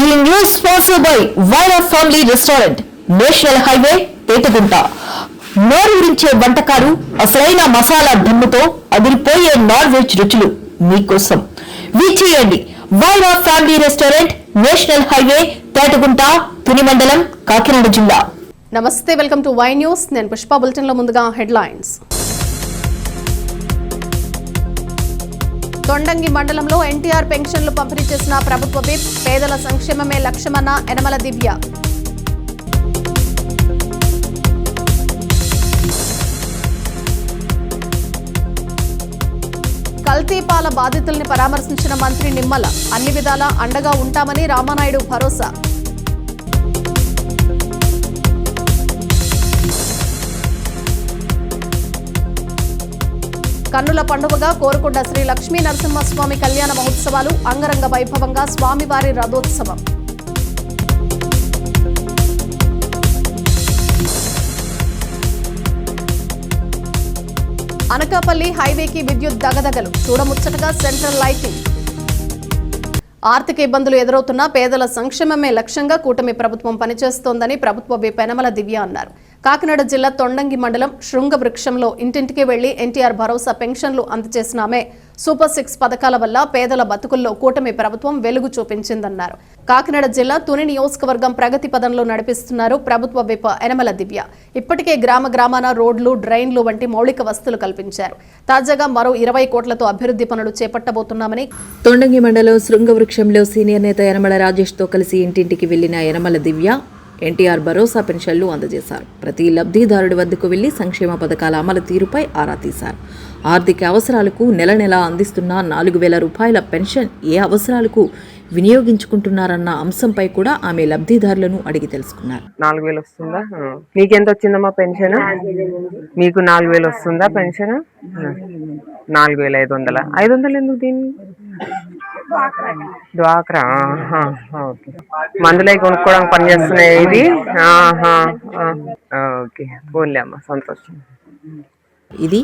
News sponsored by Vaira Family Restaurant, National Highway, Etugunta. నోరూరించే వంటకాలు, అసలైన మసాలా దిమ్ముతో అదిరిపోయే నాన్ వెజ్ రుచులు మీకోసం. విచ్చేయండి Wyra family restaurant, national highway, Tetagunta, Tuni మండలం, కాకినాడ జిల్లా. నమస్తే, వెల్కమ్ టు వై న్యూస్. నేను పుష్ప. బులెటిన్ లో ముందుగా హెడ్లైన్స్. తొండంగి మండలంలో ఎన్టీఆర్ పెన్షన్లు పంపిణీ చేసిన ప్రభుత్వ విప్. పేదల సంక్షేమమే లక్ష్యమన్న యనమల దివ్య. కల్తీపాల బాధితుల్ని పరామర్శించిన మంత్రి నిమ్మల. అన్ని విధాలా అండగా ఉంటామని రామానాయుడు భరోసా. కన్నుల పండుగగా కోరుకొండ శ్రీ లక్ష్మీ నరసింహస్వామి కళ్యాణ మహోత్సవాలు. అంగరంగ వైభవంగా స్వామివారి రథోత్సవం. అనకాపల్లి హైవేకి విద్యుత్ దగదగలు. చూడముచ్చటగా సెంట్రల్ లైటింగ్. ఆర్థిక ఇబ్బందులు ఎదురవుతున్న పేదల సంక్షేమమే లక్ష్యంగా కూటమి ప్రభుత్వం పనిచేస్తోందని ప్రభుత్వ విప్ యనమల దివ్య అన్నారు. కాకినాడ జిల్లా తొండంగి మండలం శృంగవృక్షంలో ఇంటింటికి వెళ్లి ఎన్టీఆర్ భరోసా పెన్షన్లు అందజేసిన ఆమె సూపర్ 6 పథకాల వల్ల పేదల బతుకుల్లో కూటమి ప్రభుత్వం వెలుగు చూపించిందన్నారు. కాకినాడ జిల్లా తుని నియోజకవర్గం ప్రగతి పదంలో నడిపిస్తున్నారు ప్రభుత్వ విప్ యనమల దివ్య. ఇప్పటికే గ్రామాన రోడ్లు, డ్రైన్లు వంటి మౌలిక వసతులు కల్పించారు. తాజాగా మరో 20 కోట్లతో అభివృద్ధి పనులు చేపట్టబోతున్నామని తొండంగి మండలం శృంగవృక్షంలో సీనియర్ నేత యనమల రాజేష్తో కలిసి ఇంటింటికి వెళ్లిన యనమల దివ్య ఎన్టీఆర్ భరోసా పెన్షన్లు అందజేశారు. ప్రతి లబ్ధిదారుడి వద్దకు వెళ్లి సంక్షేమ పథకాల అమలు తీరుపై ఆరా తీశారు. ఆర్థిక అవసరాలకు నెల అందిస్తున్న 4,000 రూపాయల పెన్షన్ ఏ అవసరాలకు వినియోగించుకుంటున్నారన్న అంశంపై కూడా ఆమె లబ్ధిదారులను అడిగి తెలుసుకున్నారు. 4,000 వస్తుందా? నీకెంత వచ్చిందమ్మా పెన్షన్? మీకు 4,000 వస్తుందా పెన్షన్? 4,500. 500 ఎందుకు దీన్ని? డ్వాక్రా. ఓకే, మందులై కొనుక్కోవడానికి పనిచేస్తున్నాయి ఇది. ఓకే, పోన్లే అమ్మా, సంతోషం. ఇది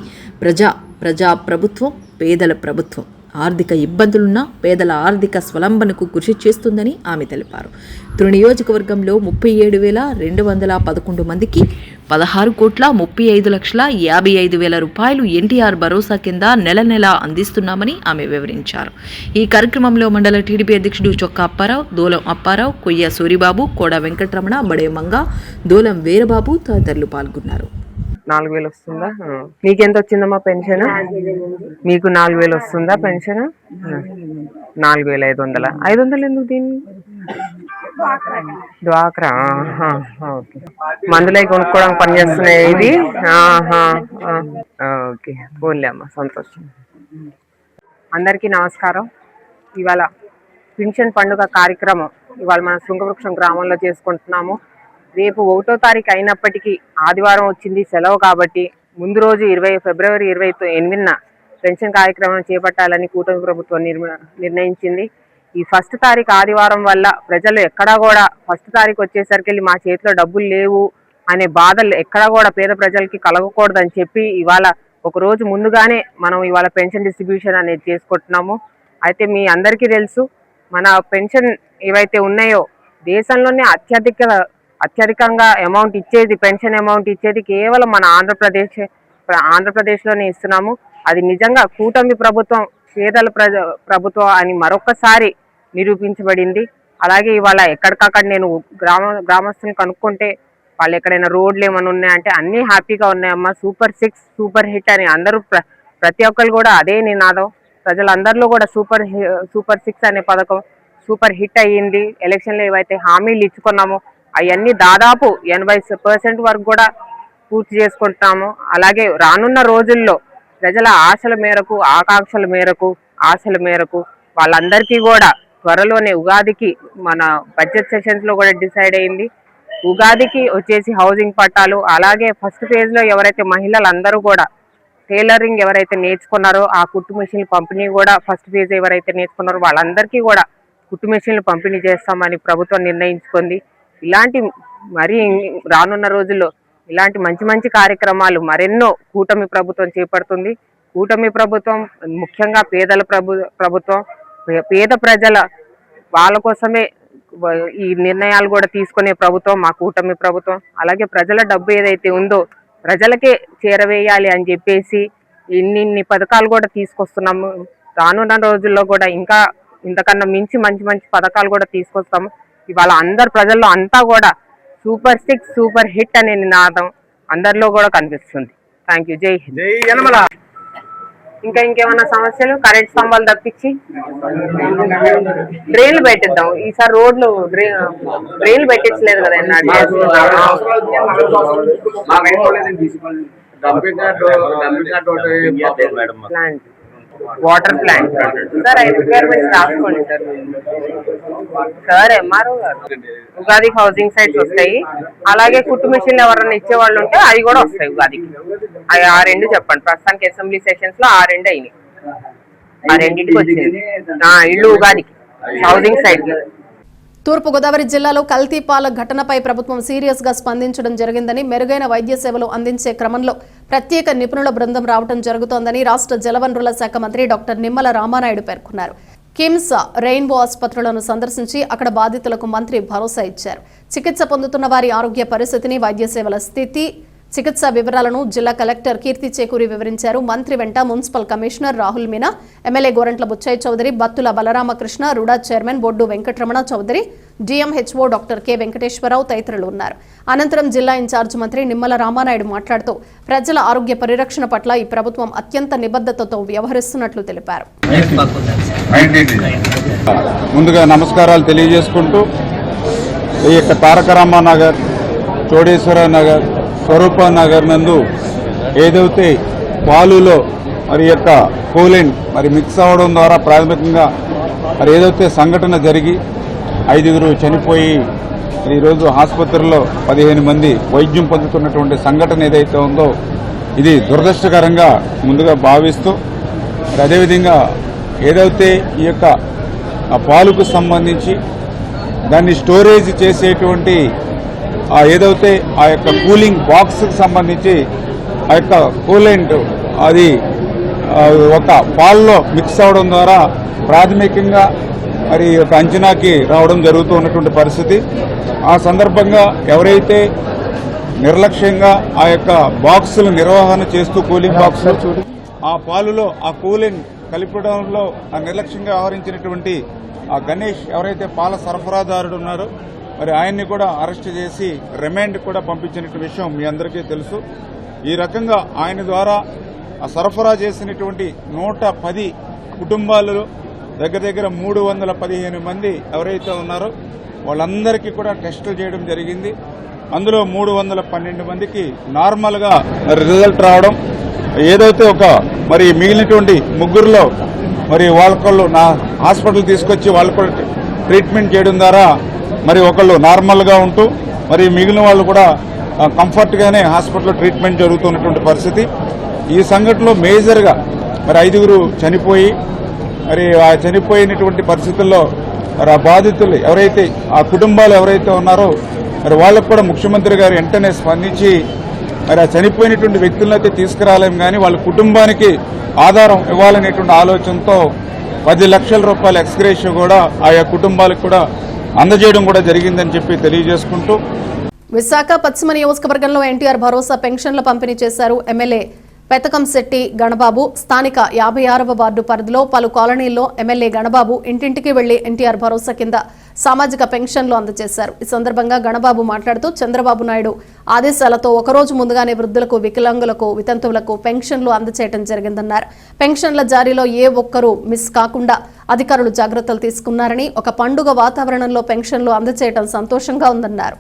ప్రజా ప్రభుత్వం, పేదల ప్రభుత్వం. ఆర్థిక ఇబ్బందులున్న పేదల ఆర్థిక స్వలంబనకు కృషి చేస్తుందని ఆమె తెలిపారు. తుని నియోజకవర్గంలో 37,211 మందికి 16,35,55,000 రూపాయలు ఎన్టీఆర్ భరోసా కింద నెల అందిస్తున్నామని ఆమె వివరించారు. ఈ కార్యక్రమంలో మండల టీడీపీ అధ్యక్షుడు చొక్కా అప్పారావు, దూలం అప్పారావు, కొయ్య సూరిబాబు, కోడ వెంకటరమణ, బడే మంగ, దూలం వీరబాబు తదితరులు పాల్గొన్నారు. 4,000 వస్తుందా? నీకెంత వచ్చిందమ్మా పెన్షన్? మీకు 4,000 వస్తుందా పెన్షన్? 4,500. 500 ఎందుకు దీన్ని? డ్వాక్రా. ఓకే, మందులై కొనుక్కోవడానికి పనిచేస్తున్నాయి ఇది. ఓకే, పోన్లే అమ్మా, సంతోషం. అందరికీ నమస్కారం. ఇవాళ పెన్షన్ పండుగ కార్యక్రమం ఇవాళ మన శృంగవృక్షం గ్రామంలో చేసుకుంటున్నాము. రేపు 1వ తారీఖు అయినప్పటికీ ఆదివారం వచ్చింది, సెలవు కాబట్టి ముందు రోజు ఫిబ్రవరి 28న పెన్షన్ కార్యక్రమం చేపట్టాలని కూటమి ప్రభుత్వం నిర్ణయించింది. ఈ 1వ తారీఖు ఆదివారం వల్ల ప్రజలు ఎక్కడా కూడా 1వ తారీఖు వచ్చేసరికి మా చేతిలో డబ్బులు లేవు అనే బాధలు ఎక్కడా కూడా పేద ప్రజలకి కలగకూడదని చెప్పి ఇవాళ ఒక రోజు ముందుగానే మనం ఇవాళ పెన్షన్ డిస్ట్రిబ్యూషన్ అనేది చేసుకుంటున్నాము. అయితే మీ అందరికీ తెలుసు, మన పెన్షన్ ఏవైతే ఉన్నాయో దేశంలోనే అత్యధికంగా అమౌంట్ ఇచ్చేది, పెన్షన్ అమౌంట్ ఇచ్చేది కేవలం మన ఆంధ్రప్రదేశ్లోనే ఇస్తున్నాము. అది నిజంగా కూటమి ప్రభుత్వం, పేదల ప్రభుత్వం అని మరొకసారి నిరూపించబడింది. అలాగే ఇవాళ ఎక్కడికక్కడ నేను గ్రామస్తులను కనుక్కుంటే వాళ్ళు ఎక్కడైనా రోడ్లు ఏమైనా ఉన్నాయంటే అన్నీ హ్యాపీగా ఉన్నాయమ్మా. సూపర్ 6 సూపర్ హిట్ అని అందరూ ప్రతి ఒక్కరు కూడా అదే నినాదం. ప్రజలందరిలో కూడా సూపర్ 6 అనే పథకం సూపర్ హిట్ అయ్యింది. ఎలక్షన్లో ఏవైతే హామీలు ఇచ్చుకున్నామో అవన్నీ దాదాపు 80% వరకు కూడా పూర్తి చేసుకుంటున్నాము. అలాగే రానున్న రోజుల్లో ప్రజల ఆశల మేరకు, ఆశల మేరకు వాళ్ళందరికీ కూడా త్వరలోనే ఉగాదికి మన బడ్జెట్ సెషన్స్ లో కూడా డిసైడ్ అయింది. ఉగాదికి వచ్చేసి హౌసింగ్ పట్టాలు, అలాగే ఫస్ట్ ఫేజ్ లో ఎవరైతే మహిళలందరూ కూడా టైలరింగ్ ఎవరైతే నేర్చుకున్నారో ఆ కుట్టు మిషన్లు పంపిణీ కూడా ఫస్ట్ ఫేజ్ ఎవరైతే నేర్చుకున్నారో వాళ్ళందరికీ కూడా కుట్టు మిషన్లు పంపిణీ చేస్తామని ప్రభుత్వం నిర్ణయించుకుంది. ఇలాంటి మరి రానున్న రోజుల్లో ఇలాంటి మంచి కార్యక్రమాలు మరెన్నో కూటమి ప్రభుత్వం చేపడుతుంది. కూటమి ప్రభుత్వం ముఖ్యంగా పేదల ప్రభుత్వం, పేద ప్రజల వాళ్ళ కోసమే ఈ నిర్ణయాలు కూడా తీసుకునే ప్రభుత్వం మా కూటమి ప్రభుత్వం. అలాగే ప్రజల డబ్బు ఏదైతే ఉందో ప్రజలకే చేరవేయాలి అని చెప్పేసి ఇన్ని పథకాలు కూడా తీసుకొస్తున్నాము. రానున్న రోజుల్లో కూడా ఇంకా ఇంతకన్నా మించి మంచి మంచి పథకాలు కూడా తీసుకొస్తాము. ఇవాళ అందరు ప్రజల్లో అంతా కూడా సూపర్ 6 సూపర్ హిట్ అనే నినాదం అందరిలో కూడా కనిపిస్తుంది. Thank you. జై హింద్. ఇంకా ఇంకేమన్నా సమస్యలు? కరెంట్ స్తంభాలు తప్పించి డ్రైన్లు పెట్టిద్దాం. ఈసారి రోడ్లు డ్రైన్లు పెట్టించలేదు కదా plant, water plant. Sir 5 requirements రాసుకోండి సార్. సార్ ఎంఆర్ఓ గారు ఉగాదికి హౌసింగ్ సైట్స్ వస్తాయి. అలాగే కుట్టు మిషన్లు ఎవరైనా ఇచ్చేవాళ్ళు ఉంటే అవి కూడా వస్తాయి ఉగాదికి. అవి ఆ 2 చెప్పండి. ప్రస్తుతానికి అసెంబ్లీ సెషన్స్ లో ఆ 2 అయినాయి. ఆ 2ంటికి వచ్చింది ఇల్లు ఉగాదికి హౌసింగ్ సైట్. తూర్పుగోదావరి జిల్లాలో కల్తీ పాల ఘటనపై ప్రభుత్వం సీరియస్ గా స్పందించడం జరిగిందని, మెరుగైన వైద్య సేవలు అందించే క్రమంలో ప్రత్యేక నిపుణుల బృందం రావడం జరుగుతోందని రాష్ట్ర జలవనరుల శాఖ మంత్రి డాక్టర్ నిమ్మల రామానాయుడు పేర్కొన్నారు. కిమ్స్ రెయిన్బో ఆసుపత్రులను సందర్శించి అక్కడ బాధితులకు మంత్రి భరోసా ఇచ్చారు. చికిత్స పొందుతున్న వారి ఆరోగ్య పరిస్థితిని, వైద్య సేవల స్థితి, చికిత్సా వివరాలను జిల్లా కలెక్టర్ కీర్తి చేకూరి వివరించారు. మంత్రి వెంట municipal commissioner Rahul Meena, MLA Gorantla Butchaiah Chowdary, Battula Balaramakrishna, RUDA chairman Boddu Venkataramana Chowdary, DMHO doctor K Venkateswararao తదితరులు ఉన్నారు. అనంతరం జిల్లా ఇన్ఛార్జ్ మంత్రి నిమ్మల రామానాయుడు మాట్లాడుతూ ప్రజల ఆరోగ్య పరిరక్షణ పట్ల ఈ ప్రభుత్వం అత్యంత నిబద్ధతతో వ్యవహరిస్తున్నట్లు తెలిపారు. ముందుగా నమస్కారాలు తెలియజేసుకుంటూ ఈ యొక్క తారక రామానగర్, చోడేశ్వర నగర్, స్వరూప నగర్ నందు ఏదైతే పాలులో మరి యొక్క కూలిన్ మరి మిక్స్ అవ్వడం ద్వారా ప్రాథమికంగా మరి ఏదైతే సంఘటన జరిగి 5 చనిపోయి ఈరోజు ఆసుపత్రిలో 15 మంది వైద్యం పొందుతున్నటువంటి సంఘటన ఏదైతే ఉందో ఇది దురదృష్టకరంగా ముందుగా భావిస్తూ మరి అదేవిధంగా ఏదైతే ఈ యొక్క పాలుకు సంబంధించి దాన్ని స్టోరేజ్ చేసేటువంటి ఏదైతే ఆ యొక్క కూలింగ్ బాక్స్కి సంబంధించి ఆ యొక్క కూలెంట్ అది ఒక పాల్లో మిక్స్ అవడం ద్వారా ప్రాథమికంగా మరి ఒక అంచనాకి రావడం జరుగుతూ ఉన్నటువంటి పరిస్థితి. ఆ సందర్భంగా ఎవరైతే నిర్లక్ష్యంగా ఆ యొక్క బాక్సులు నిర్వహణ చేస్తూ కూలింగ్ బాక్సులు ఆ పాలులో ఆ కూలింగ్ కలిపడంలో నిర్లక్ష్యంగా వ్యవహరించినటువంటి ఆ గణేష్ ఎవరైతే పాల సరఫరాదారుడు ఉన్నారో మరి ఆయన్ని కూడా అరెస్ట్ చేసి రిమాండ్ కూడా పంపించిన విషయం మీ అందరికీ తెలుసు. ఈ రకంగా ఆయన ద్వారా సరఫరా చేసినటువంటి 110 కుటుంబాలలో దగ్గర 315 మంది ఎవరైతే ఉన్నారో వాళ్ళందరికీ కూడా టెస్టులు చేయడం జరిగింది. అందులో 312 మందికి నార్మల్గా రిజల్ట్ రావడం, ఏదైతే ఒక మరి మిగిలినటువంటి 3 మరి వాళ్ళకళ్ళు నా హాస్పిటల్ తీసుకొచ్చి వాళ్ళు కూడా ట్రీట్మెంట్ చేయడం ద్వారా మరి ఒకళ్ళు నార్మల్గా ఉంటూ మరి మిగిలిన వాళ్ళు కూడా కంఫర్ట్గానే హాస్పిటల్లో ట్రీట్మెంట్ జరుగుతున్నటువంటి పరిస్థితి. ఈ సంఘటనలో మేజర్గా మరి 5 చనిపోయి మరి ఆ చనిపోయినటువంటి పరిస్థితుల్లో మరి ఆ బాధితులు ఎవరైతే ఆ కుటుంబాలు ఎవరైతే ఉన్నారో మరి వాళ్ళకు కూడా ముఖ్యమంత్రి గారు వెంటనే స్పందించి మరి ఆ చనిపోయినటువంటి వ్యక్తులను అయితే తీసుకురాలేం కానీ వాళ్ళ కుటుంబానికి ఆధారం ఇవ్వాలనేటువంటి ఆలోచనతో 10 లక్షల రూపాయల ఎక్స్గ్రేషియో కూడా ఆయా కుటుంబాలకు కూడా అందజేయడం కూడా జరిగిందని చెప్పి తెలియజేసుకుంటూ విశాఖ పశ్చిమ నియోజకవర్గంలో ఎన్టీఆర్ భరోసా పెన్షన్ల పంపిణీ చేశారు. ఎమ్మెల్యే పెతకంశెట్టి గణబాబు స్థానిక 56వ వార్డు పరిధిలో పలు కాలనీల్లో ఎమ్మెల్యే గణబాబు ఇంటింటికి వెళ్లి ఎన్టీఆర్ భరోసా కింద సామాజిక పెన్షన్లు అందజేశారు. ఈ సందర్భంగా గణబాబు మాట్లాడుతూ చంద్రబాబు నాయుడు ఆదేశాలతో ఒకరోజు ముందుగానే వృద్ధులకు, వికలాంగులకు, వితంతువులకు పెన్షన్లు అందజేయడం జరిగిందన్నారు. పెన్షన్ల జారీలో ఏ ఒక్కరూ మిస్ కాకుండా అధికారులు జాగ్రత్తలు తీసుకున్నారని, ఒక పండుగ వాతావరణంలో పెన్షన్లు అందజేయడం సంతోషంగా ఉందన్నారు.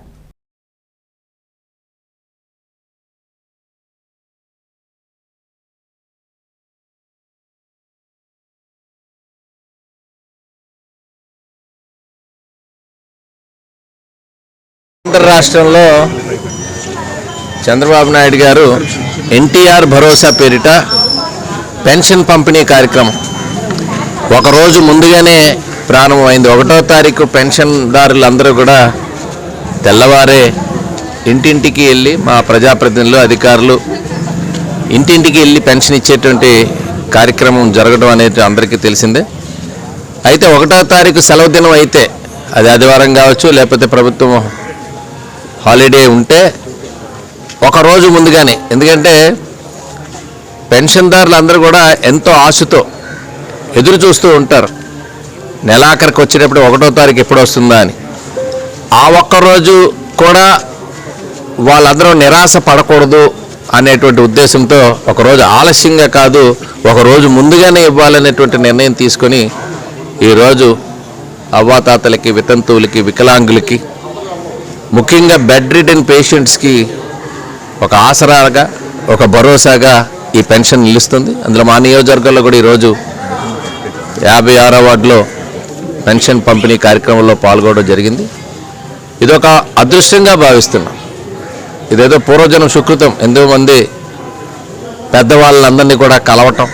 ఆంధ్ర రాష్ట్రంలో చంద్రబాబు నాయుడు గారు ఎన్టీఆర్ భరోసా పేరిట పెన్షన్ పంపిణీ కార్యక్రమం ఒకరోజు ముందుగానే ప్రారంభమైంది. 1వ తారీఖు పెన్షన్దారులందరూ కూడా తెల్లవారే ఇంటింటికి వెళ్ళి మా ప్రజాప్రతినిధులు, అధికారులు ఇంటింటికి వెళ్ళి పెన్షన్ ఇచ్చేటువంటి కార్యక్రమం జరగడం అనేది అందరికీ తెలిసిందే. అయితే 1వ తారీఖు సెలవు దినం అయితే అది ఆదివారం కావచ్చు, లేకపోతే ప్రభుత్వం హాలిడే ఉంటే ఒకరోజు ముందుగానే, ఎందుకంటే పెన్షన్దారులు అందరూ కూడా ఎంతో ఆశతో ఎదురు చూస్తూ ఉంటారు. నెలాఖరికి వచ్చేటప్పుడు 1వ తారీఖు ఎప్పుడు వస్తుందా అని. ఆ ఒక్కరోజు కూడా వాళ్ళందరూ నిరాశ పడకూడదు అనేటువంటి ఉద్దేశంతో ఒకరోజు ఆలస్యంగా కాదు, ఒకరోజు ముందుగానే ఇవ్వాలనేటువంటి నిర్ణయం తీసుకొని ఈరోజు అవ్వాతాతలకి, వితంతువులకి, వికలాంగులకి, ముఖ్యంగా బెడ్ రిడెన్ పేషెంట్స్కి ఒక ఆసరాగా, ఒక భరోసాగా ఈ పెన్షన్ నిలుస్తుంది. అందులో మా నియోజకవర్గంలో కూడా ఈరోజు 56వ వార్డులో పెన్షన్ పంపిణీ కార్యక్రమంలో పాల్గొనడం జరిగింది. ఇదొక అదృష్టంగా భావిస్తున్నాం. ఇదేదో పూర్వజనం సుకృతం. ఎంతోమంది పెద్దవాళ్ళందరినీ కూడా కలవటం,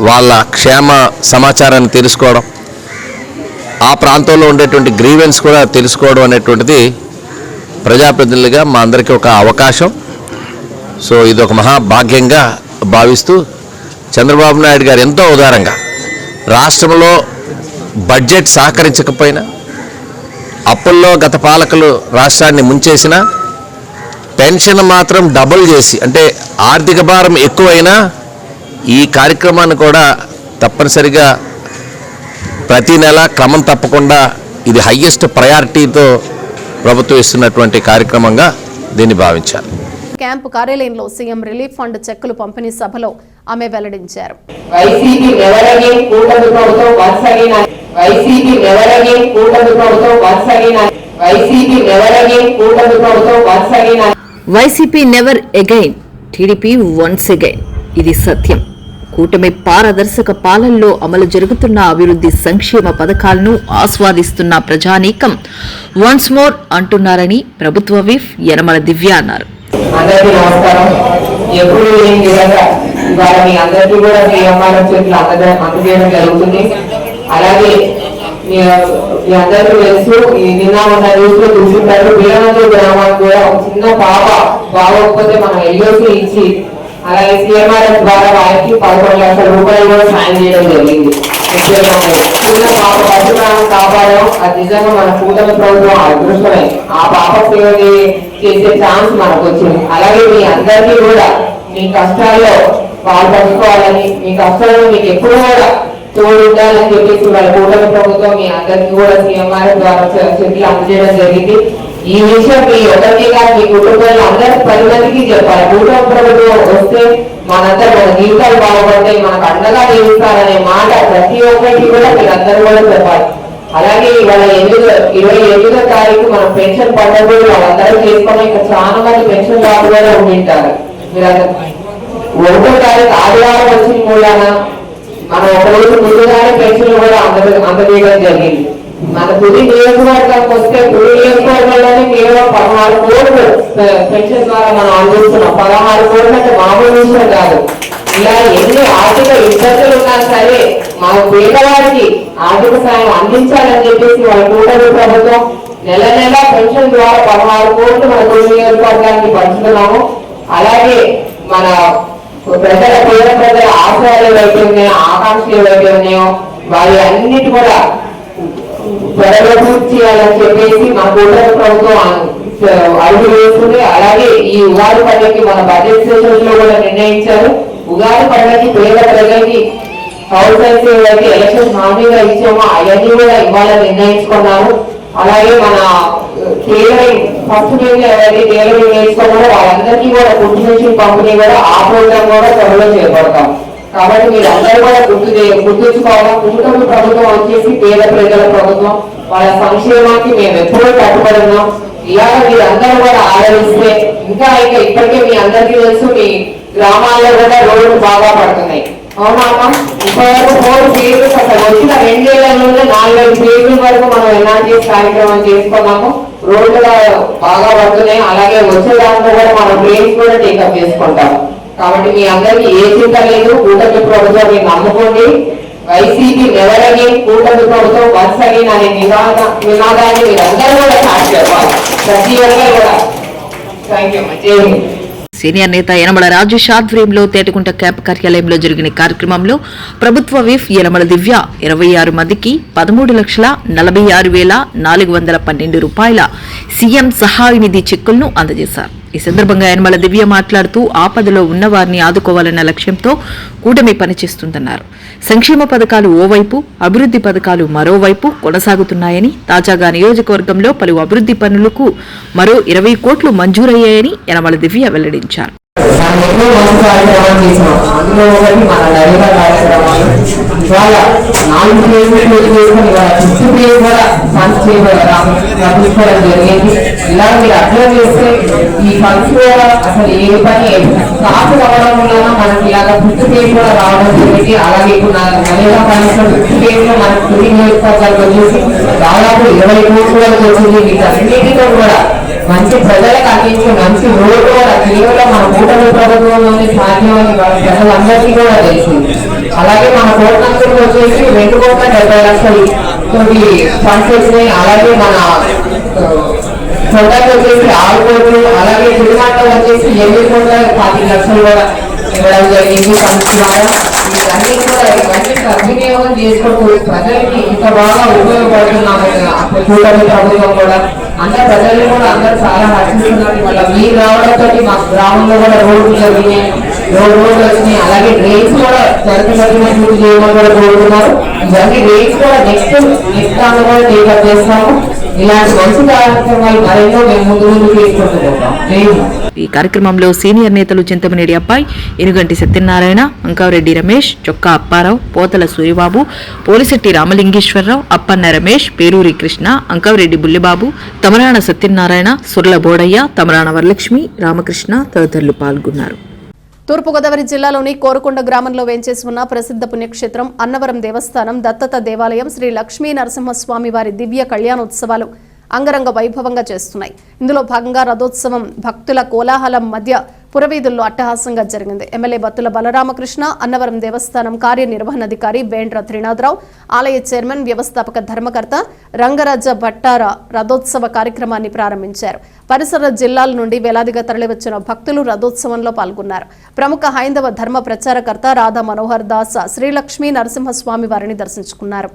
వాళ్ళ క్షేమ సమాచారాన్ని తెలుసుకోవడం, ఆ ప్రాంతంలో ఉండేటువంటి గ్రీవెన్స్ కూడా తెలుసుకోవడం అనేటువంటిది ప్రజాప్రతినిధులుగా మా అందరికీ ఒక అవకాశం. సో ఇది ఒక మహాభాగ్యంగా భావిస్తూ చంద్రబాబు నాయుడు గారు ఎంతో ఉదారంగా రాష్ట్రంలో బడ్జెట్ సహకరించకపోయినా, అప్పుల్లో గత పాలకులు రాష్ట్రాన్ని ముంచేసినా, పెన్షన్ మాత్రం డబుల్ చేసి, అంటే ఆర్థిక భారం ఎక్కువైనా ఈ కార్యక్రమాన్ని కూడా తప్పనిసరిగా ప్రతి నెల క్రమం తప్పకుండా ఇది హయ్యెస్ట్ ప్రయారిటీతో ప్రభుత్వం ఇస్తున్నటువంటి కార్యక్రమంగా దీన్ని భావించాలి. క్యాంపు కార్యాలయంలో సీఎం రిలీఫ్ ఫండ్ చెక్కులు పంపిణీ సభలో ఆమె వెల్లడించారు. వైసీపీ నెవరగే కూటమి ప్రభుత్వం కొనసాగిన వైసీపీ నెవరగే కూటమి ప్రభుత్వం కొనసాగిన వైసీపీ నెవరగే కూటమి ప్రభుత్వం కొనసాగిన YCP never again, TDP once again. ఇది సత్యం. కూటమి పారదర్శక పాలనలో అమలు జరుగుతున్న అభివృద్ధి సంక్షేమ పథకాలను ఆస్వాదిస్తున్న ప్రజానీకం వన్స్ మోర్ అంటున్నారని ప్రభుత్వ విప్ యనమల దివ్య అన్నారు. అందరికీ నమస్కారం. ఎప్పుడు ఏం విధంగా ఇవాళ మీ అందరికీ కూడా మీ అమ్మాయిల చేతులు అందజేయడం జరుగుతుంది. అలాగే మీ అందరికీ తెలుసు, ఈ నిన్న ఉన్న న్యూస్ లో చూసుకుంటారు, వీరనందూరు గ్రామానికి కూడా ఒక చిన్న పాప బాగోకపోతే మనం ఎల్ఓసి ఇచ్చి అలాగే సీఎంఆర్ఎస్ ద్వారా వారికి 11 లక్షల రూపాయలు కూడా సాయం చేయడం జరిగింది. చిన్న పాప పశుప్రాణం కాపాడడం అది నిజంగా మన కూటమి ప్రభుత్వం అదృష్టమే. ఆ పాప సేవ చేసే ఛాన్స్ మనకు వచ్చింది. అలాగే మీ అందరికీ కూడా మీ కష్టాల్లో పాల్పంచుకోవాలని, మీ కష్టాలను మీకు ఎప్పుడు కూడా తోడు ఉండాలని చెప్పేసి వాళ్ళ కూటమి ప్రభుత్వం మీ అందరికీ కూడా సీఎంఆర్ఎస్ ద్వారా చెట్లు అందజేయడం జరిగింది. ఈ విషయం మీ ఒకరికి కాదు, మీ కుటుంబంలో అందరికి 10 మందికి చెప్పాలి. కూటమి ప్రభుత్వం వస్తే మనందరూ మన జీవితాలు బాగుపడతాయి, మనకు అండగా నిలుస్తారనే మాట ప్రతి ఒక్కరికి కూడా మీరందరూ కూడా చెప్పాలి. అలాగే ఇవాళ 28వ తారీఖు మనం పెన్షన్ పండుగ వాళ్ళందరూ చేసుకుని ఇంకా చాలా మంది పెన్షన్ వాళ్ళు కూడా ఉండింటారు. మీరందరూ 1వ తారీఖు ఆదివారం వచ్చిన మూలాన మనం ఒక రోజు ముందుగానే పెన్షన్లు కూడా అందజేయడం జరిగింది. మన తుది నియోజకవర్గానికి వస్తే తుది నియోజకవర్గంలోనే కేవలం 16 కోట్లు పెన్షన్ ద్వారా మనం అందిస్తున్నాం. 16 కోట్లు అంటే మామూలు విషయం కాదు. ఇలా ఎన్ని ఆర్థిక ఇబ్బందులు ఉన్నా సరే మన పేదవారికి ఆర్థిక సాయం అందించాలని చెప్పేసి వాళ్ళ కూటమి ప్రభుత్వం నెల నెల పెన్షన్ ద్వారా 16 కోట్లు మన తుది నియోజకవర్గానికి పంచుతున్నాము. అలాగే మన పేద ప్రజల ఆశయాలు ఏవైతే ఉన్నాయో, ఆకాంక్షలు ఏవైతే ఉన్నాయో వారి అన్నిటి కూడా త్వరగా పూర్తి చేయాలని చెప్పేసి మన కూటమి ప్రభుత్వం అడుగులు వేస్తుంది. అలాగే ఈ ఉగాది పండుగకి మన బడ్జెట్ సెషన్స్ లో కూడా నిర్ణయించారు. ఉగాది పండుగకి పేద ప్రజలకి హౌస్ హెల్త్ ఏవైతే ఎలక్షన్ హామీగా ఇచ్చామో అవన్నీ కూడా ఇవ్వాలని నిర్ణయించుకున్నారు. అలాగే మన టైలరింగ్ ఫస్ట్ పేజ్ ఎవరైతే టైలరింగ్ నేర్చుకున్నారో వాళ్ళందరికీ కూడా కుట్టు మిషన్ పంపిణీ కూడా ఆ ప్రోగ్రామ్ కూడా త్వరలో చేపడతాం. కాబట్టి మీరు అందరూ కూడా గుర్తుంచుకోవాలి, కూటమి ప్రభుత్వం వచ్చేసి పేద ప్రజల ప్రభుత్వం. వాళ్ళ సంక్షేమానికి మేము ఎప్పుడూ కట్టుబడి ఉన్నాం. ఇలాగ మీరు అందరూ కూడా ఆదరిస్తే ఇంకా ఇప్పటికే మీ అందరికీ తెలుసు, మీ గ్రామాల్లో కూడా రోడ్లు బాగా పడుతున్నాయి. అవునా అమ్మా? ఇప్పటివరకు 4 ఫేజెస్ అసలు వచ్చిన 2 ఏళ్లలోనే 4-5 ఫేజుల వరకు మనం ఎన్ఆర్జీఎస్ కార్యక్రమం చేసుకున్నాము. రోడ్లు బాగా పడుతున్నాయి. అలాగే వచ్చే దాంట్లో కూడా మనం ట్రైన్స్ కూడా టేకప్ చేసుకుంటాము. కాబట్టి మీ అందరికీ ఏ చింత లేదు. కూటమి ప్రభుత్వం మీరు నమ్ముకోండి. వైసీపీ నెవరగే కూటమి ప్రభుత్వం వన్సగిన్ అనే నినాదాన్ని మీరు అందరూ కూడా సాక్షి చెప్పాలి. ప్రతి ఒక్కరు కూడా. Thank you. సీనియర్ నేత యనమల రాజేష్ ఆధ్వర్యంలో తేటకుంట క్యాంప్ కార్యాలయంలో జరిగిన కార్యక్రమంలో ప్రభుత్వ విప్ యనమల దివ్య 26 మందికి 13,46,412 రూపాయల సీఎం సహాయ నిధి చెక్కులను అందజేశారు. ఈ సందర్భంగా యనమల దివ్య మాట్లాడుతూ ఆపదలో ఉన్న వారిని ఆదుకోవాలన్న లక్ష్యంతో కూటమి పనిచేస్తుందన్నారు. సంక్షేమ పథకాలు ఓవైపు, అభివృద్ధి పథకాలు మరోవైపు కొనసాగుతున్నాయని, తాజాగా నియోజకవర్గంలో పలు అభివృద్ధి పనులకు మరో 20 కోట్లు మంజూరయ్యాయని యనమల దివ్య వెల్లడించారు. మనం ఎన్నో మంచి కార్యక్రమాలు చేసినాం. అందులో ఒకటి మన నరేగా కార్యక్రమాలు. ఇవాళ 4 కిలోమీటర్లు చేసుకుని ఇవాళ 5 ప్లేస్ కూడా ఫండ్స్ పంపించుకోవడం జరిగింది. ఇలా మీరు అర్థం చేస్తే ఈ ఫండ్స్ కూడా అసలు ఏ పని కాపు అవ్వడం వల్ల మనకి ఇలాగ 5 ప్లేస్ కూడా రావడం జరిగింది. అలాగే ఇప్పుడు నరేగా కార్యక్రమం 5 ప్లేస్ లో మనకి తొలి నియోజకవర్గాలకు వచ్చేసి దాదాపు 20 కోట్ల వరకు వచ్చింది. వీటన్నిటితో కూడా మంచి ప్రజలకు అందించే మంచి రోడ్డు కూడా కేవలం మన కూటమి ప్రభుత్వంలోని సాధ్యమని ప్రజలందరికీ కూడా తెలిసింది. అలాగే మన కోటనందుకు వచ్చేసి 2,70,00,000 తోటి ఫండ్స్ వచ్చినాయి. అలాగే మన చోటకి వచ్చేసి 6 కోట్లు, అలాగే తిరుమల వచ్చేసి 8,40,00,000 కూడా ఇవ్వడం జరిగింది. ఫండ్స్ ద్వారా ఇవన్నీ కూడా ఇవన్నీ సద్వినియోగం చేసుకోవచ్చు. ప్రజలకి ఇంత బాగా ఉపయోగపడుతున్నామని కూటమి ప్రభుత్వం కూడా అందరు ప్రజలు కూడా అందరూ చాలా హర్షిస్తున్నారు. ఇవాళ మీరు రావడంతో మా గ్రామంలో కూడా రోడ్లు జరిగినాయి, రోడ్లు వచ్చినాయి. అలాగే డ్రైన్స్ కూడా పూర్తి చేయడం కూడా కోరుతున్నారు. ఇవన్నీ డ్రైన్స్ కూడా నెక్స్ట్ దాన్ని కూడా టేకప్ చేస్తాము. ఇలాంటి మంచి కార్యక్రమాలు మరెన్నో మేము ముందు తీసుకుంటున్నాం. ఈ కార్యక్రమంలో సీనియర్ నేతలు చింతమనేడి అబ్బాయి, ఎనుగంటి సత్యనారాయణ, అంకారెడ్డి రమేష్, చొక్కా అప్పారావు, పోతల సూరిబాబు, పోలిశెట్టి రామలింగేశ్వరరావు, అప్పన్న రమేష్, పేరూరి కృష్ణ, అంకారెడ్డి బుల్లిబాబు, తమరాణ సత్యనారాయణ, సుర్ల బోడయ్య, తమరాణ వరలక్ష్మి, రామకృష్ణ తదితరులు పాల్గొన్నారు. తూర్పుగోదావరి జిల్లాలోని కోరుకొండ గ్రామంలో వేంచేసి ఉన్న ప్రసిద్ధ పుణ్యక్షేత్రం అన్నవరం దేవస్థానం దత్తత దేవాలయం శ్రీ లక్ష్మీ నరసింహస్వామి వారి దివ్య కళ్యాణోత్సవాలు అంగరంగ వైభవంగా చేస్తున్నాయి. ఇందులో భాగంగా రథోత్సవం భక్తుల కోలాహలం మధ్య పురవీధుల్లో అట్టహాసంగా జరిగింది. ఎమ్మెల్యే బత్తుల బలరామకృష్ణ, అన్నవరం దేవస్థానం కార్యనిర్వహణాధికారి బేండ్ర త్రినాథరావు, ఆలయ చైర్మన్ వ్యవస్థాపక ధర్మకర్త రంగరాజ భట్టార రథోత్సవ కార్యక్రమాన్ని ప్రారంభించారు. పరిసర జిల్లాల నుండి వేలాదిగా తరలివచ్చిన భక్తులు రథోత్సవంలో పాల్గొన్నారు. ప్రముఖ హైందవ ధర్మ ప్రచారకర్త రాధా మనోహర్ దాస్ శ్రీలక్ష్మీ నరసింహస్వామి వారిని దర్శించుకున్నారు.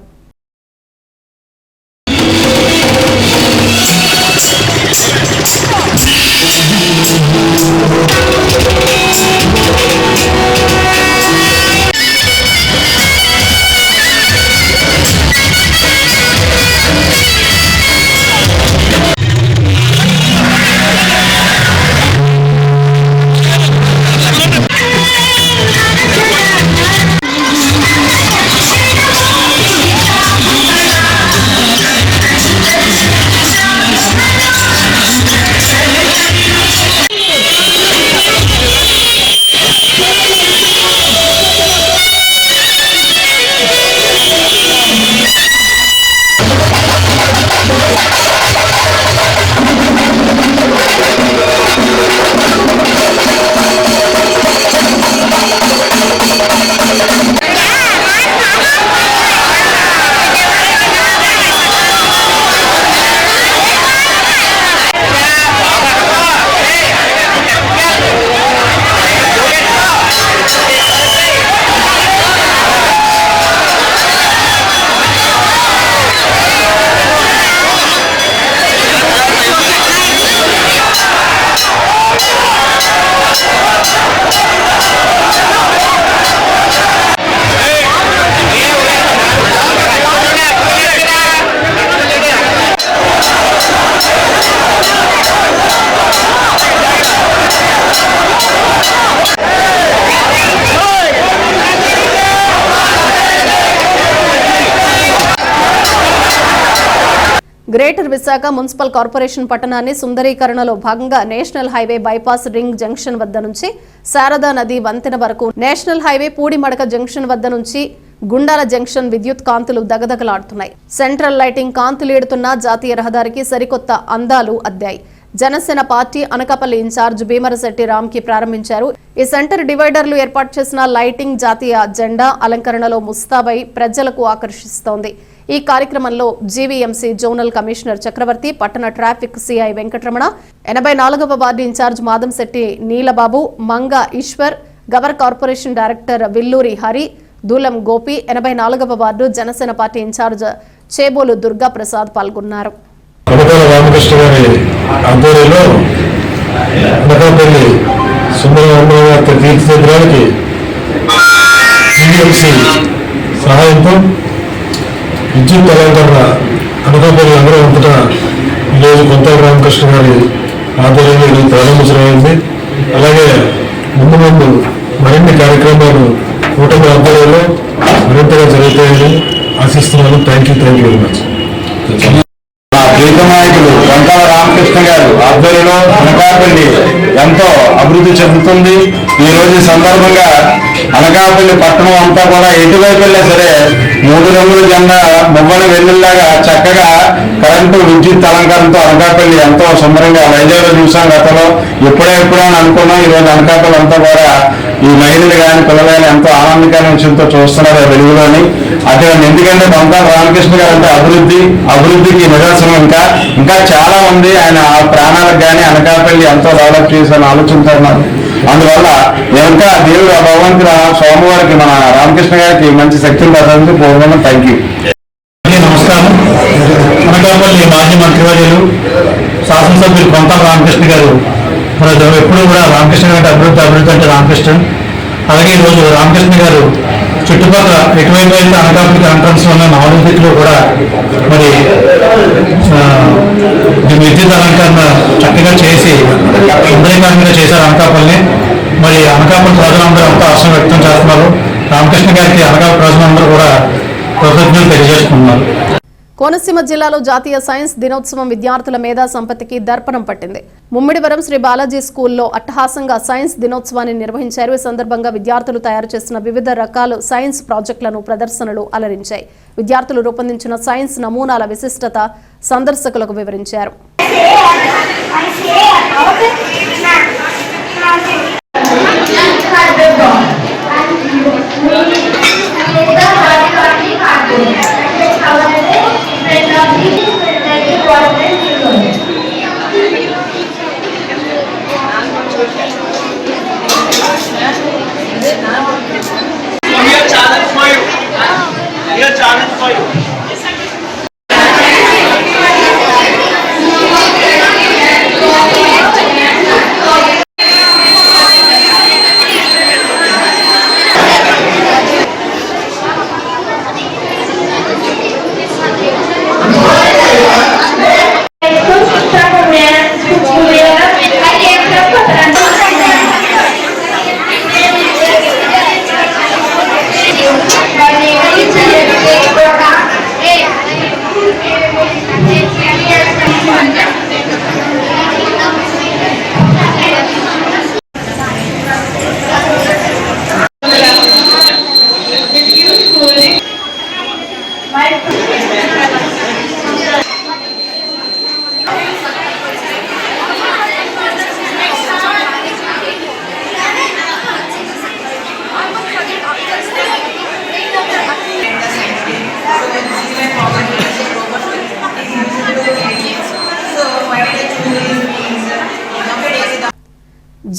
గ్రేటర్ విశాఖ మున్సిపల్ కార్పొరేషన్ పట్టణాన్ని సుందరీకరణలో భాగంగా national highway bypass ring junction వద్ద నుంచి శారదా నది వంతెన వరకు, నేషనల్ హైవే పూడిమడక జంక్షన్ వద్ద నుంచి గుండాల జంక్షన్ విద్యుత్ కాంతులు దగదగలాడుతున్నాయి. సెంట్రల్ లైటింగ్ కాంతులేడుతున్న జాతీయ రహదారికి సరికొత్త అందాలు అద్దాయి. జనసేన పార్టీ అనకాపల్లి ఇన్ఛార్జ్ భీమరశెట్టి రామ్కి ప్రారంభించారు. ఈ సెంటర్ డివైడర్లు ఏర్పాటు చేసిన లైటింగ్ జాతీయ జెండా అలంకరణలో ముస్తాబై ప్రజలకు ఆకర్షిస్తోంది. ఈ కార్యక్రమంలో జీవీఎంసీ జోనల్ కమిషనర్ చక్రవర్తి, పట్టణ ట్రాఫిక్ సిఐ వెంకటరమణ, 84వ ward incharge Madamsetti Neelababu, Manga Eswar, Gavara corporation director Villuri Hari, Dulam Gopi, 84వ ward Janasena party incharge Chebolu Durga Prasad పాల్గొన్నారు. రామకృష్ణ గారి ఆధ్వర్యంలో అనకాపల్లి సుందరరామయ్య తీర్చిదిద్దడానికి జీవీఎంసీ సహాయంతో విద్యుత్ అలంకరణ అనకాపల్లి అందరూ అంతటా ఈరోజు కొంత రామకృష్ణ గారి ఆధ్వర్యంలో ఇది ప్రారంభించడమైంది. అలాగే ముందు మరిన్ని కార్యక్రమాలు కూటమి ఆధ్వర్యంలో మరింతగా జరుగుతాయని ఆశిస్తున్నాను. Thank you very much. ప్రీత నాయకులు కొంతాల రామకృష్ణ గారు ఆధ్వర్యంలో అనకాపల్లి ఎంతో అభివృద్ధి చెందుతుంది. ఈ రోజు సందర్భంగా అనకాపల్లి పట్టణం అంతా కూడా ఎటువైపు వెళ్ళినా సరే 3 రంగుల జెండా మువ్వల వెల్లుల్లాగా చక్కగా కరెంటు విద్యుత్ అలంకారంతో అనకాపల్లి ఎంతో సుందరంగా వైజాగ్లో చూసాం. గతంలో ఎప్పుడో అనుకున్నాం. ఈ రోజు అనకాపల్లి అంతా కూడా ఈ మహిళలు కానీ పిల్లలు కానీ ఎంతో ఆనందకరమైన విషయంతో చూస్తున్నారు వెలుగులోని. అదే ఎందుకంటే కొంతాల రామకృష్ణ గారు అంటే అభివృద్ధికి నిదర్శనం. ఇంకా చాలా మంది ఆయన ప్రాణాలకు కానీ అనకాపల్లి ఎంతో డెవలప్ చేశారని ఆలోచించుతున్నారు. అందువల్ల ఇంకా దేవుడు ఆ భగవంతుల స్వామివారికి మన రామకృష్ణ గారికి మంచి శక్తిని ప్రసాదించి పూర్వం. Thank you. నమస్కారం. అనకాపల్లి మాజీ మంత్రివర్యులు శాసనసభ్యులు కొంతాల రామకృష్ణ గారు ఎప్పుడు కూడా రామకృష్ణ గారి అభివృద్ధి అంటే రామకృష్ణ. అలాగే ఈరోజు రామకృష్ణ గారు చుట్టుపక్కల ఎటువైపు అయితే అనకాపల్లికి ఎంట్రన్స్ ఉన్న 4 దిక్కులు కూడా మరి విద్యుత్ అలంకరణ చక్కగా చేసి సుందరీకరంగా చేశారు అనకాపల్లి. మరి అనకాపల్లి ప్రజలందరూ అంతా హర్షం వ్యక్తం చేస్తున్నారు. రామకృష్ణ గారికి అనకాపల్లి ప్రజలందరూ కూడా కృతజ్ఞతలు తెలియజేసుకుంటున్నారు. కోనసీమ జిల్లాలో జాతీయ సైన్స్ దినోత్సవం విద్యార్థుల మేధా సంపత్తికి దర్పణం పట్టింది. ముమ్మిడివరం శ్రీ బాలాజీ స్కూల్లో అట్టహాసంగా సైన్స్ దినోత్సవాన్ని నిర్వహించారు. ఈ సందర్భంగా విద్యార్థులు తయారు చేసిన వివిధ రకాల సైన్స్ ప్రాజెక్టులను ప్రదర్శనలు అలరించాయి. విద్యార్థులు రూపొందించిన సైన్స్ నమూనాల విశిష్టత సందర్శకులకు వివరించారు.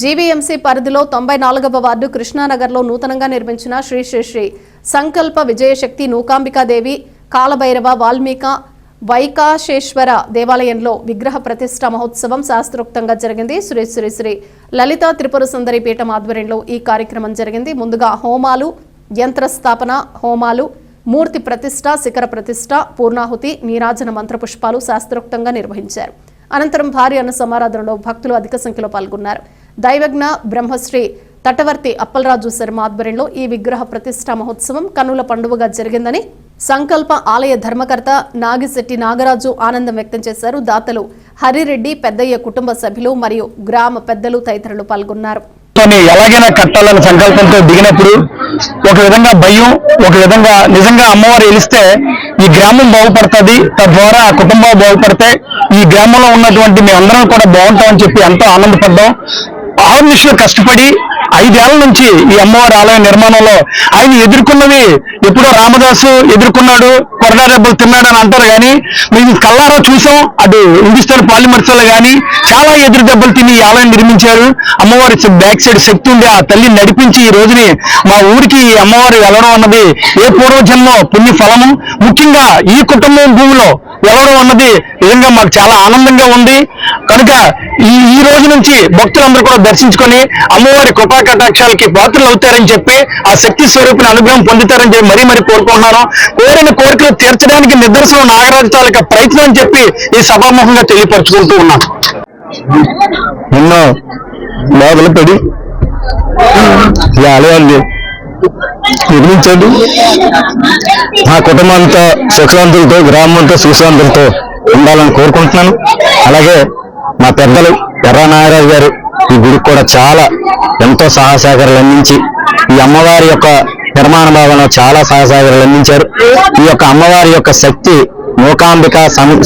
జీవీఎంసీ పరిధిలో 94వ వార్డు కృష్ణానగర్లో నూతనంగా నిర్మించిన శ్రీ శ్రీ శ్రీ సంకల్ప విజయశక్తి నూకాంబికాదేవి కాలభైరవ వాల్మీక వైకాశేశ్వర దేవాలయంలో విగ్రహ ప్రతిష్ఠ మహోత్సవం శాస్త్రోక్తంగా జరిగింది. శ్రీ శ్రీ శ్రీ లలితా త్రిపుర సుందరి పీఠం ఆధ్వర్యంలో ఈ కార్యక్రమం జరిగింది. ముందుగా హోమాలు, యంత్రస్థాపన, హోమాలు, మూర్తి ప్రతిష్ఠ, శిఖర ప్రతిష్ఠ, పూర్ణాహుతి, నీరాజన మంత్రపుష్పాలు శాస్త్రోక్తంగా నిర్వహించారు. అనంతరం భారీ అన్న సమారాధనలో భక్తులు అధిక సంఖ్యలో పాల్గొన్నారు. దైవజ్ఞ బ్రహ్మశ్రీ తటవర్తి అప్పలరాజు శర్మ ఆధ్వర్యంలో ఈ విగ్రహ ప్రతిష్ఠ మహోత్సవం కన్నుల పండుగగా జరిగిందని సంకల్ప ఆలయ ధర్మకర్త నాగిశెట్టి నాగరాజు ఆనందం వ్యక్తం చేశారు. దాతలు హరిరెడ్డి, పెద్దయ్య కుటుంబ సభ్యులు మరియు గ్రామ పెద్దలు తదితరులు పాల్గొన్నారు. ఎలాగైనా కట్టాలన్న సంకల్పంతో దిగినప్పుడు ఒక విధంగా భయం, ఒక విధంగా నిజంగా అమ్మవారు వెలిస్తే ఈ గ్రామం బాగుపడుతుంది, తద్వారా ఆ కుటుంబాలు బాగుపడితే ఈ గ్రామంలో ఉన్నటువంటి మేమందరం కూడా బాగుంటామని చెప్పి ఎంతో ఆనందపడ్డాం. ఆహర్నిశలు కష్టపడి 5 ఏళ్ల నుంచి ఈ అమ్మవారి ఆలయ నిర్మాణంలో ఆయన ఎదుర్కొన్నవి ఎప్పుడో రామదాసు ఎదుర్కొన్నాడు, కొరడా దెబ్బలు తిన్నాడని అంటారు. కానీ మేము కల్లారా చూసాం. అటు హిందుస్థాన్ పాలిమర్స్ లో కానీ చాలా ఎదురు దెబ్బలు తిని ఈ ఆలయం నిర్మించారు. అమ్మవారి బ్యాక్ సైడ్ శక్తి ఉండి ఆ తల్లి నడిపించి ఈ రోజుని మా ఊరికి ఈ అమ్మవారు వెళ్ళడం అన్నది ఏ పూర్వజన్మ పుణ్య ఫలము. ముఖ్యంగా ఈ కుటుంబం భూమిలో వెళ్ళడం అన్నది నిజంగా మాకు చాలా ఆనందంగా ఉంది. కనుక ఈ రోజు నుంచి భక్తులందరూ కూడా దర్శించుకొని అమ్మవారి కృపా కటాక్షాలకి పాత్రలు అవుతారని చెప్పి ఆ శక్తి స్వరూపిని అనుగ్రహం పొందుతారని చెప్పి మరీ కోరుకుంటున్నాను. కోరిన కోరికలు తీర్చడానికి నిదర్శనం నాగరాజు తాలూకా ప్రయత్నం అని చెప్పి ఈ సభాముఖంగా తెలియపరుచుకుంటూ ఉన్నాను. ఎన్నో బాధలు పడి ఈ ఆలయాన్ని నిర్మించండి. మా కుటుంబంతో సుఖశాంతులతో, గ్రామంతో సుఖశాంతులతో ఉండాలని కోరుకుంటున్నాను. అలాగే మా పెద్దలు ఎర్రా నాగరాజు గారు ఈ గుడికి కూడా చాలా ఎంతో సహసహకారాలు అందించి ఈ అమ్మవారి యొక్క నిర్మాణ భాగంలో చాలా సహసహకారాలు అందించారు. ఈ యొక్క అమ్మవారి యొక్క శక్తి నూకాంబిక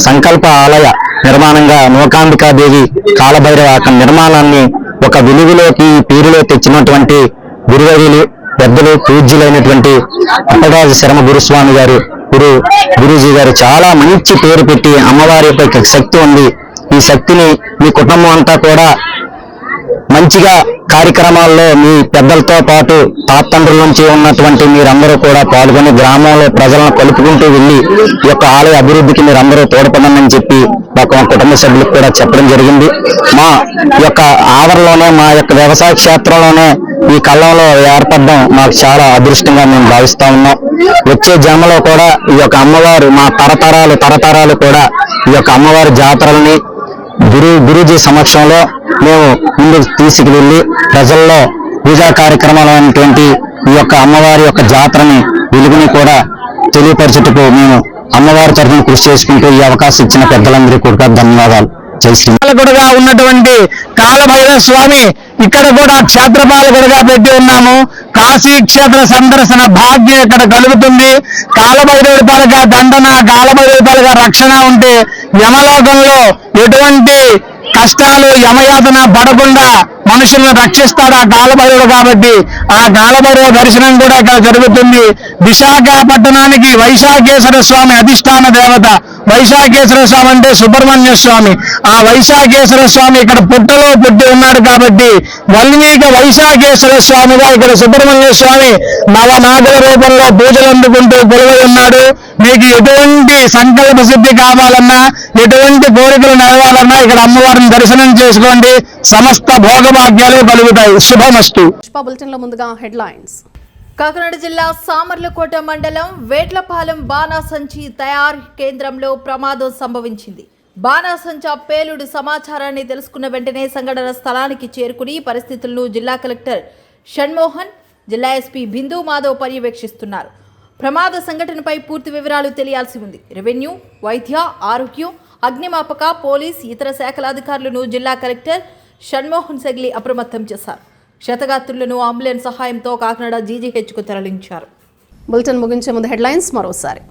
సంకల్ప ఆలయ నిర్మాణంగా నూకాంబికాదేవి కాలభైరవ నిర్మాణాన్ని ఒక వెలుగులోకి పేరులో తెచ్చినటువంటి గురువర్యులు పెద్దలు పూజ్యులైనటువంటి అప్పరాజు శర్మ గురుస్వామి గారు గురూజీ గారు చాలా మంచి పేరు పెట్టి అమ్మవారి యొక్క శక్తి ఉంది. ఈ శక్తిని మీ కుటుంబం అంతా కూడా మంచిగా కార్యక్రమాల్లో మీ పెద్దలతో పాటు తాతండ్రుల నుంచి ఉన్నటువంటి మీరందరూ కూడా పాల్గొని గ్రామంలో ప్రజలను కలుపుకుంటూ వెళ్ళి ఈ యొక్క ఆలయ అభివృద్ధికి మీరందరూ తోడ్పడమని చెప్పి మా కుటుంబ సభ్యులకు కూడా చెప్పడం జరిగింది. మా యొక్క ఆవరణలోనే మా యొక్క వ్యవసాయ క్షేత్రంలోనే ఈ కళ్ళంలో ఏర్పడడం మాకు చాలా అదృష్టంగా మేము భావిస్తా ఉన్నాం. వచ్చే జన్మలో కూడా ఈ యొక్క అమ్మవారు మా తరతరాలు కూడా ఈ యొక్క అమ్మవారి జాతరల్ని గురూజీ సమక్షంలో మేము ముందుకు తీసుకువెళ్ళి ప్రజల్లో పూజా కార్యక్రమాలు అనేటువంటి ఈ యొక్క అమ్మవారి యొక్క జాతరని వెలుగుని కూడా తెలియపరచుటకు మేము అమ్మవారి తరఫున కృషి చేసుకుంటూ ఈ అవకాశం ఇచ్చిన పెద్దలందరికీ కూడా ధన్యవాదాలు. పాలకుడుగా ఉన్నటువంటి కాలభైరవ స్వామి ఇక్కడ కూడా క్షేత్రపాలకుడుగా పెట్టి ఉన్నాము. కాశీ క్షేత్ర సందర్శన భాగ్యం ఇక్కడ కలుగుతుంది. కాలభైరవుడి పాలక దండన, కాలభైరవుడి పాలక రక్షణ ఉంటే యమలోకంలో ఎటువంటి కష్టాలు యమయాతన పడకుండా మనుషులను రక్షిస్తాడు ఆ కాలభైరవుడు. కాబట్టి ఆ కాలభైరవ దర్శనం కూడా ఇక్కడ జరుగుతుంది. విశాఖపట్టణానికి వైశాఖేశ్వర స్వామి అధిష్టాన దేవత. వైశాఖేశ్వర స్వామి అంటే సుబ్రహ్మణ్య స్వామి. ఆ వైశాఖేశ్వర స్వామి ఇక్కడ పుట్టలో పుట్టి ఉన్నాడు కాబట్టి వల్మీక వైశాఖేశ్వర స్వామిగా ఇక్కడ సుబ్రహ్మణ్య స్వామి నవనాగుల రూపంలో పూజలు అందుకుంటూ కొలువై ఉన్నాడు. మీకు ఎటువంటి సంకల్ప సిద్ధి కావాలన్నా, ఎటువంటి కోరికలు నెరవాలన్నా ఇక్కడ అమ్మవారిని దర్శనం చేసుకోండి. సమస్త భోగభాగ్యాలు కలుగుతాయి. శుభమస్తు. బులెటిన్ లో ముందుగా హెడ్లైన్స్. కాకినాడ జిల్లా సామర్లకోట మండలం వేట్లపాలెం బాణాసంచి తయారీ కేంద్రంలో ప్రమాదం సంభవించింది. బాణాసంచా పేలుడు సమాచారాన్ని తెలుసుకున్న వెంటనే సంఘటన స్థలానికి చేరుకుని పరిస్థితులను జిల్లా కలెక్టర్ షణ్మోహన్, జిల్లా ఎస్పీ బిందు మాధవ్ పర్యవేక్షిస్తున్నారు. ప్రమాద సంఘటనపై పూర్తి వివరాలు తెలియాల్సి ఉంది. రెవెన్యూ, వైద్య, ఆరోగ్యం, అగ్నిమాపక, పోలీస్, ఇతర శాఖల అధికారులను జిల్లా కలెక్టర్ షణ్మోహన్ సెగ్లీ అప్రమత్తం చేశారు. క్షతగాత్రులను అంబులెన్స్ సహాయంతో కాకినాడ జీజీహెచ్కు తరలించారు. బులెటిన్ ముగించే ముందు హెడ్లైన్స్ మరోసారి.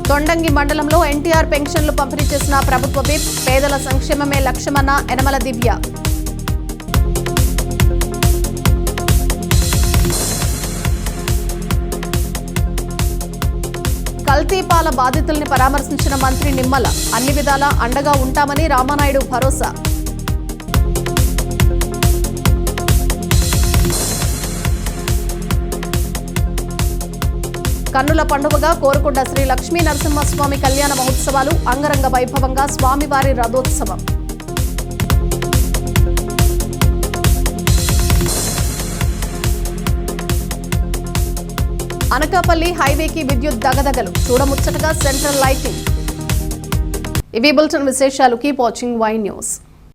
తొండంగి మండలంలో ఎన్టీఆర్ పెన్షన్లు పంపిణీ చేసిన ప్రభుత్వ విప్. పేదల సంక్షేమమే లక్ష్యమన్న యనమల దివ్య. కల్తీ పాల బాధితుల్ని పరామర్శించిన మంత్రి నిమ్మల. అన్ని విధాలా అండగా ఉంటామని రామానాయుడు భరోసా. కన్నుల పండుగగా కోరుకొండ శ్రీ లక్ష్మీ నరసింహస్వామి కళ్యాణ మహోత్సవాలు. అంగరంగ వైభవంగా స్వామివారి రథోత్సవం. అనకాపల్లి హైవేకి విద్యుత్ దగదగలు. చూడముచ్చటగా సెంట్రల్ లైటింగ్. ఇవి బులెటిన్ విశేషాలు. Keep watching Y news.